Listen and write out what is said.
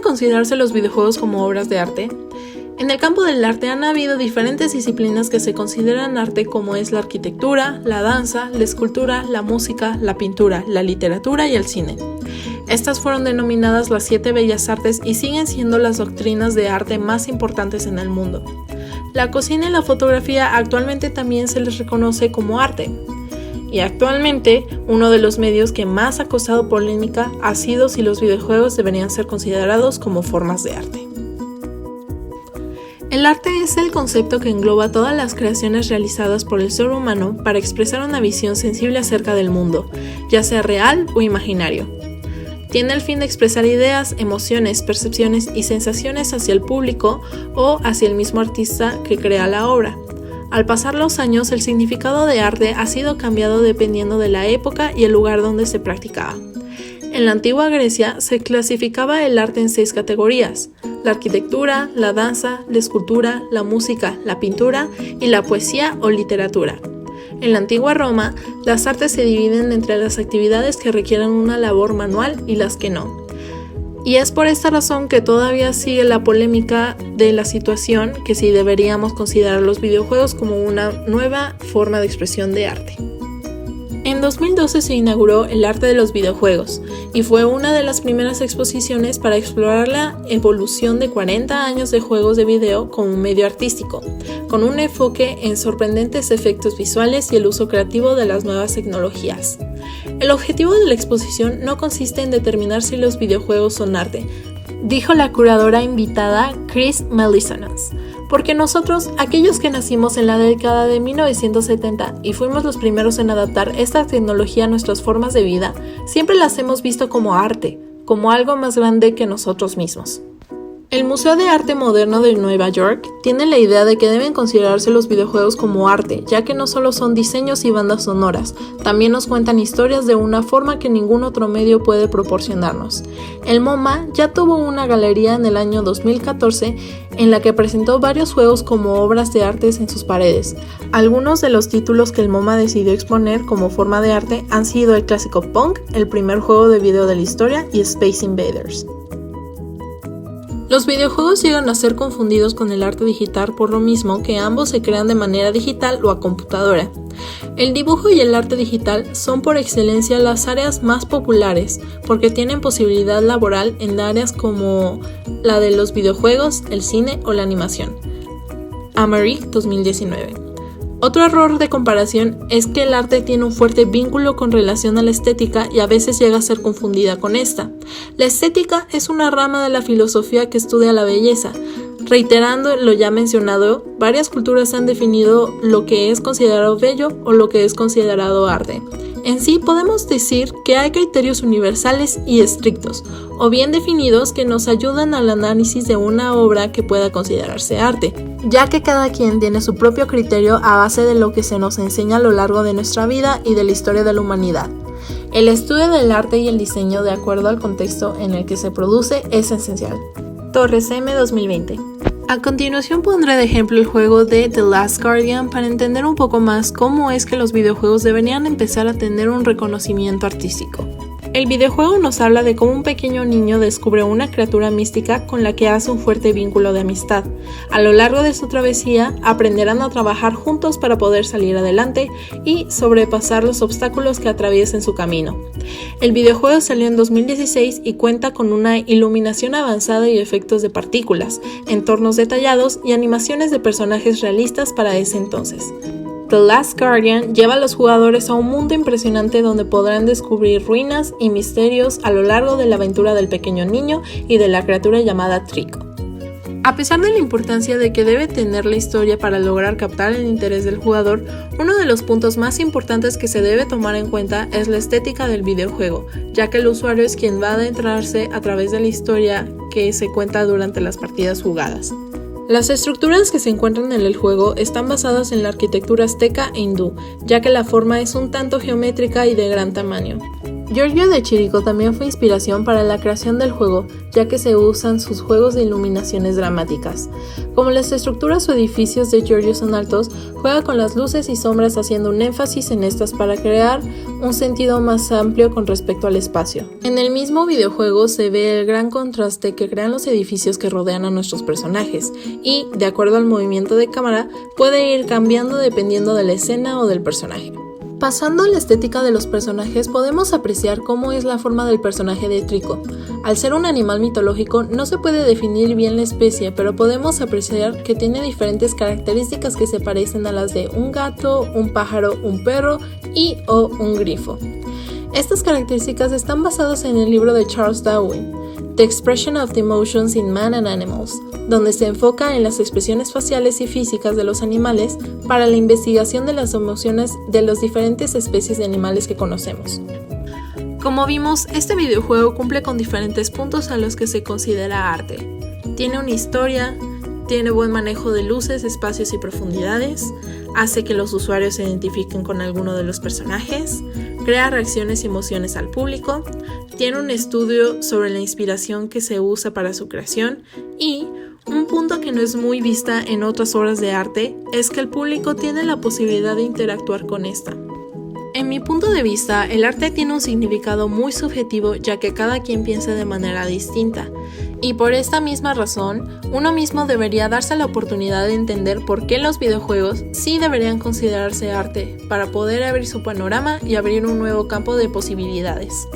considerarse los videojuegos como obras de arte? En el campo del arte han habido diferentes disciplinas que se consideran arte, como es la arquitectura, la danza, la escultura, la música, la pintura, la literatura y el cine. Estas fueron denominadas las 7 bellas artes y siguen siendo las doctrinas de arte más importantes en el mundo. La cocina y la fotografía actualmente también se les reconoce como arte. Y actualmente, uno de los medios que más ha causado polémica ha sido si los videojuegos deberían ser considerados como formas de arte. El arte es el concepto que engloba todas las creaciones realizadas por el ser humano para expresar una visión sensible acerca del mundo, ya sea real o imaginario. Tiene el fin de expresar ideas, emociones, percepciones y sensaciones hacia el público o hacia el mismo artista que crea la obra. Al pasar los años, el significado de arte ha sido cambiado dependiendo de la época y el lugar donde se practicaba. En la antigua Grecia se clasificaba el arte en 6 categorías: la arquitectura, la danza, la escultura, la música, la pintura y la poesía o literatura. En la antigua Roma, las artes se dividen entre las actividades que requieren una labor manual y las que no. Y es por esta razón que todavía sigue la polémica de la situación que si deberíamos considerar los videojuegos como una nueva forma de expresión de arte. En 2012 se inauguró el arte de los videojuegos y fue una de las primeras exposiciones para explorar la evolución de 40 años de juegos de video como un medio artístico, con un enfoque en sorprendentes efectos visuales y el uso creativo de las nuevas tecnologías. El objetivo de la exposición no consiste en determinar si los videojuegos son arte, dijo la curadora invitada Chris Melissanos, porque nosotros, aquellos que nacimos en la década de 1970 y fuimos los primeros en adaptar esta tecnología a nuestras formas de vida, siempre las hemos visto como arte, como algo más grande que nosotros mismos. El Museo de Arte Moderno de Nueva York tiene la idea de que deben considerarse los videojuegos como arte, ya que no solo son diseños y bandas sonoras, también nos cuentan historias de una forma que ningún otro medio puede proporcionarnos. El MoMA ya tuvo una galería en el año 2014 en la que presentó varios juegos como obras de arte en sus paredes. Algunos de los títulos que el MoMA decidió exponer como forma de arte han sido el clásico Pong, el primer juego de video de la historia, y Space Invaders. Los videojuegos llegan a ser confundidos con el arte digital por lo mismo que ambos se crean de manera digital o a computadora. El dibujo y el arte digital son por excelencia las áreas más populares porque tienen posibilidad laboral en áreas como la de los videojuegos, el cine o la animación. Americ 2019. Otro error de comparación es que el arte tiene un fuerte vínculo con relación a la estética y a veces llega a ser confundida con esta. La estética es una rama de la filosofía que estudia la belleza. Reiterando lo ya mencionado, varias culturas han definido lo que es considerado bello o lo que es considerado arte. En sí, podemos decir que hay criterios universales y estrictos, o bien definidos, que nos ayudan al análisis de una obra que pueda considerarse arte, ya que cada quien tiene su propio criterio a base de lo que se nos enseña a lo largo de nuestra vida y de la historia de la humanidad. El estudio del arte y el diseño de acuerdo al contexto en el que se produce es esencial. Torres M 2020. A continuación pondré de ejemplo el juego de The Last Guardian para entender un poco más cómo es que los videojuegos deberían empezar a tener un reconocimiento artístico. El videojuego nos habla de cómo un pequeño niño descubre una criatura mística con la que hace un fuerte vínculo de amistad. A lo largo de su travesía, aprenderán a trabajar juntos para poder salir adelante y sobrepasar los obstáculos que atraviesen su camino. El videojuego salió en 2016 y cuenta con una iluminación avanzada y efectos de partículas, entornos detallados y animaciones de personajes realistas para ese entonces. The Last Guardian lleva a los jugadores a un mundo impresionante donde podrán descubrir ruinas y misterios a lo largo de la aventura del pequeño niño y de la criatura llamada Trico. A pesar de la importancia de que debe tener la historia para lograr captar el interés del jugador, uno de los puntos más importantes que se debe tomar en cuenta es la estética del videojuego, ya que el usuario es quien va a adentrarse a través de la historia que se cuenta durante las partidas jugadas. Las estructuras que se encuentran en el juego están basadas en la arquitectura azteca e hindú, ya que la forma es un tanto geométrica y de gran tamaño. Giorgio de Chirico también fue inspiración para la creación del juego, ya que se usan sus juegos de iluminaciones dramáticas. Como las estructuras o edificios de Giorgio son altos, juega con las luces y sombras haciendo un énfasis en estas para crear un sentido más amplio con respecto al espacio. En el mismo videojuego se ve el gran contraste que crean los edificios que rodean a nuestros personajes y, de acuerdo al movimiento de cámara, puede ir cambiando dependiendo de la escena o del personaje. Pasando a la estética de los personajes, podemos apreciar cómo es la forma del personaje de Trico. Al ser un animal mitológico, no se puede definir bien la especie, pero podemos apreciar que tiene diferentes características que se parecen a las de un gato, un pájaro, un perro o un grifo. Estas características están basadas en el libro de Charles Darwin, The Expression of the Emotions in Man and Animals, donde se enfoca en las expresiones faciales y físicas de los animales para la investigación de las emociones de las diferentes especies de animales que conocemos. Como vimos, este videojuego cumple con diferentes puntos a los que se considera arte. Tiene una historia, tiene buen manejo de luces, espacios y profundidades, hace que los usuarios se identifiquen con alguno de los personajes, crea reacciones y emociones al público, tiene un estudio sobre la inspiración que se usa para su creación y un punto que no es muy vista en otras obras de arte es que el público tiene la posibilidad de interactuar con esta. En mi punto de vista, el arte tiene un significado muy subjetivo ya que cada quien piensa de manera distinta. Y por esta misma razón, uno mismo debería darse la oportunidad de entender por qué los videojuegos sí deberían considerarse arte para poder abrir su panorama y abrir un nuevo campo de posibilidades.